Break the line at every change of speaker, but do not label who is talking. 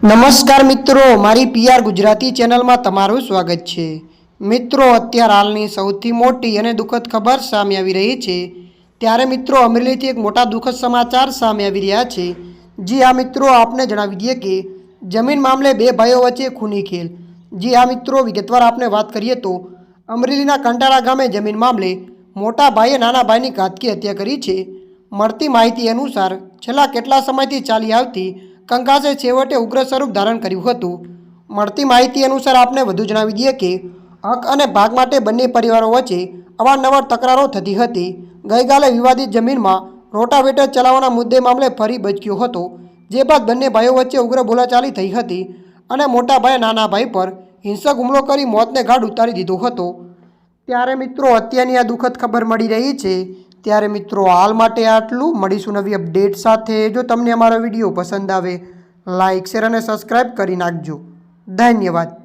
નમસ્કાર મિત્રો, મારી પીઆર ગુજરાતી ચેનલમાં તમારું સ્વાગત છે। મિત્રો, અત્યારે હાલની સૌથી મોટી અને દુઃખદ ખબર સામે આવી રહી છે। ત્યારે મિત્રો, અમરેલીથી એક મોટા દુઃખદ સમાચાર સામે આવી રહ્યા છે। જી હા મિત્રો, આપને જણાવી દઈએ કે જમીન મામલે બે ભાઈઓ વચ્ચે ખૂની ખેલ। જી હા મિત્રો, વિગતવાર આપને વાત કરીએ તો અમરેલીના કંટાળા ગામે જમીન મામલે મોટા ભાઈએ નાના ભાઈની ઘાતકી હત્યા કરી છે। મળતી માહિતી અનુસાર છેલ્લા કેટલા સમયથી ચાલી આવતી કંકાસે છેવટે ઉગ્ર સ્વરૂપ ધારણ કર્યું હતું। મળતી માહિતી અનુસાર આપને વધુ જણાવી દઈએ કે હક અને ભાગ માટે બંને પરિવારો વચ્ચે અવારનવાર તકરારો થતી હતી। ગઈકાલે વિવાદિત જમીનમાં રોટાવેટર ચલાવવાના મુદ્દે મામલે ફરી ભડક્યો હતો, જે બાદ બંને ભાઈઓ વચ્ચે ઉગ્ર બોલાચાલી થઈ હતી અને મોટા ભાઈએ નાના ભાઈ પર હિંસક હુમલો કરી મોતને ઘાટ ઉતારી દીધો હતો। ત્યારે મિત્રો, અત્યારની આ દુઃખદ ખબર મળી રહી છે। ત્યારે મિત્રો, હાલ માટે આટલું। મળીશું નવી અપડેટ સાથે। જો તમને અમારો વિડીયો પસંદ આવે, લાઇક, શેર અને સબસ્ક્રાઈબ કરી નાખજો। ધન્યવાદ।